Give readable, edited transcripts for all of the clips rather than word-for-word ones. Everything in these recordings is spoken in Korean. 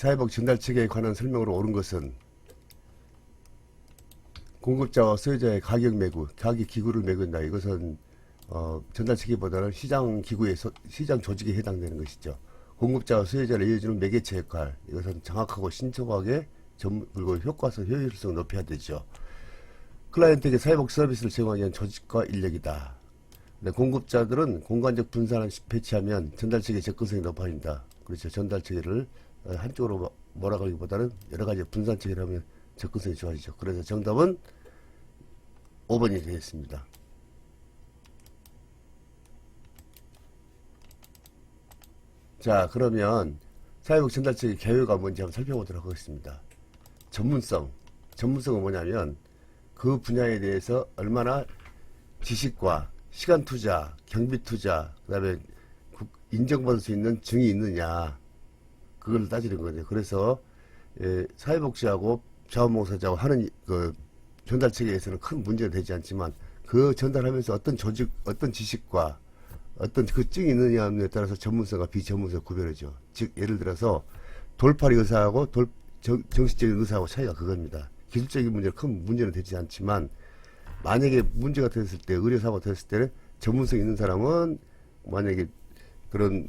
사회복 전달 체계에 관한 설명으로 옳은 것은 공급자와 소유자의 가격 매구, 가격 기구를 매긴다. 이것은 전달 체계보다는 시장 기구의 시장 조직에 해당되는 것이죠. 공급자와 소유자를 이어주는 매개체 역할. 이것은 정확하고 신속하게 그리고 효율성을 높여야 되죠. 클라이언트에게 사회복 서비스를 제공하기 위한 조직과 인력이다. 공급자들은 공간적 분산을 배치하면 전달 체계 접근성이 높아진다. 그렇죠. 전달 체계를 한쪽으로 몰아가기보다는 여러 가지 분산 체계를 하면 접근성이 좋아지죠. 그래서 정답은 5번이 되겠습니다. 자, 그러면 사회복 전달 체계 개요가 뭔지 한번 살펴보도록 하겠습니다. 전문성은 뭐냐면 그 분야에 대해서 얼마나 지식과 시간 투자, 경비 투자, 그 다음에 인정받을 수 있는 증이 있느냐, 그걸 따지는 거죠. 그래서 사회복지하고 자원봉사자하고 하는 그 전달 체계에서는 큰 문제가 되지 않지만 그 전달하면서 어떤 조직, 어떤 지식과 어떤 그 증이 있느냐에 따라서 전문성과 비전문성을 구별하죠. 즉 예를 들어서 돌팔이 의사하고 정신적인 의사하고 차이가 그겁니다. 기술적인 문제는 큰 문제는 되지 않지만 만약에 문제가 됐을 때, 의료사고가 됐을 때는 전문성 있는 사람은 만약에 그런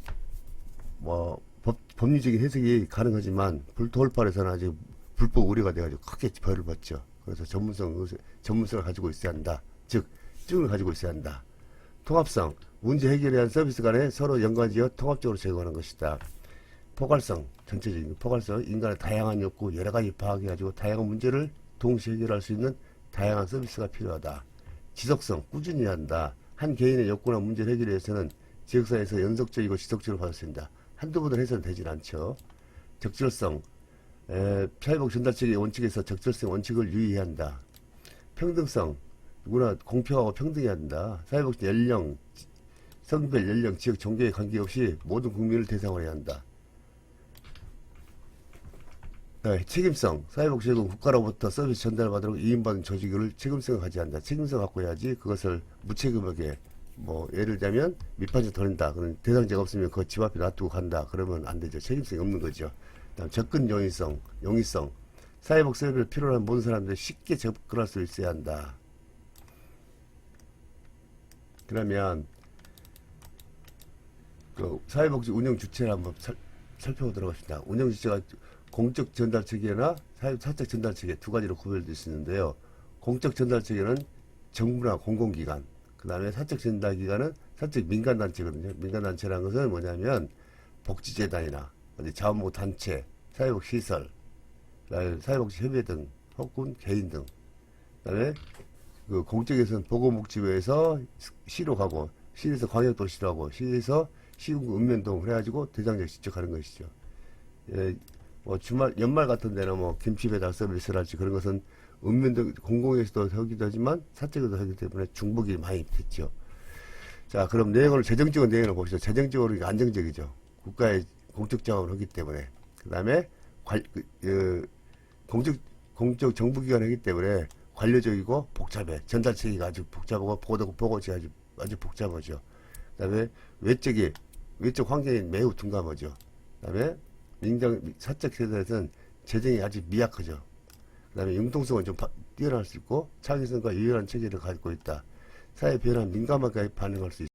법리적인 해석이 가능하지만 돌팔에서는 아직 불법 의료가 돼가지고 크게 벌을 받죠. 그래서 전문성을 가지고 있어야 한다. 즉 증을 가지고 있어야 한다. 통합성, 문제 해결에 대한 서비스 간에 서로 연관지어 통합적으로 제공하는 것이다. 포괄성, 전체적인 포괄성, 인간의 다양한 욕구, 여러 가지 파악해가지고 다양한 문제를 동시에 해결할 수 있는 다양한 서비스가 필요하다. 지속성, 꾸준히 한다. 한 개인의 욕구나 문제를 해결하기 위해서는 지역사회에서 연속적이고 지속적으로 받을 수 있다. 한두 번을 해서는 되질 않죠. 적절성, 사회복 전달체계 원칙에서 적절성 원칙을 유의해야 한다. 평등성, 누구나 공평하고 평등해야 한다. 사회복 연령, 성별, 연령, 지역, 종교에 관계없이 모든 국민을 대상으로 해야 한다. 책임성, 사회복지제공 국가로부터 서비스 전달받도록 이인받은 조직을 책임성을 가져야 한다. 책임성을 갖고 해야지 그것을 무책임하게 예를 들자면 밑판에서 돌린다. 그런 대상자가 없으면 그 집 앞에 놔두고 간다. 그러면 안 되죠. 책임성이 없는 거죠. 다음 접근 용이성, 사회복 서비스를 필요로 하는 모든 사람들이 쉽게 접근할 수 있어야 한다. 그러면 그 사회복지 운영 주체를 한번 살펴보도록 하겠습니다. 운영 주체가 공적 전달 체계나 사적 전달 체계 두 가지로 구별될 수 있는데요. 공적 전달 체계는 정부나 공공기관, 그 다음에 사적 전달 기관은 사적 민간단체거든요. 민간단체라는 것은 뭐냐면 복지재단이나 자원봉사단체, 사회복시설, 사회복지협의회 등 혹은 개인 등. 그 다음에 그 공적에서는 보건복지부에서 시로 가고, 시에서 광역도시로 하고, 시에서 시군구 읍면동 해가지고 대장정 직접 하는 것이죠. 연말 같은 데는 김치 배달 서비스랄지 그런 것은 읍면동 공공에서도 하기도 하지만 사적으로도 하기 때문에 중복이 많이 됐죠. 자, 그럼 재정적인 내용을 보시죠. 재정적으로 안정적이죠. 국가의 공적 자원을 하기 때문에. 그 다음에 공적 정부기관을 하기 때문에 관료적이고 복잡해. 전달 체계가 아주 복잡하고 보고지가 아주 복잡하죠. 그 다음에 외적 환경이 매우 둔감하죠. 그 다음에 사적 세대에서는 재정이 아주 미약하죠. 그 다음에 융통성은 좀 뛰어날 수 있고 창의성과 유연한 체계를 가지고 있다. 사회 변화에 민감하게 반응할 수 있다.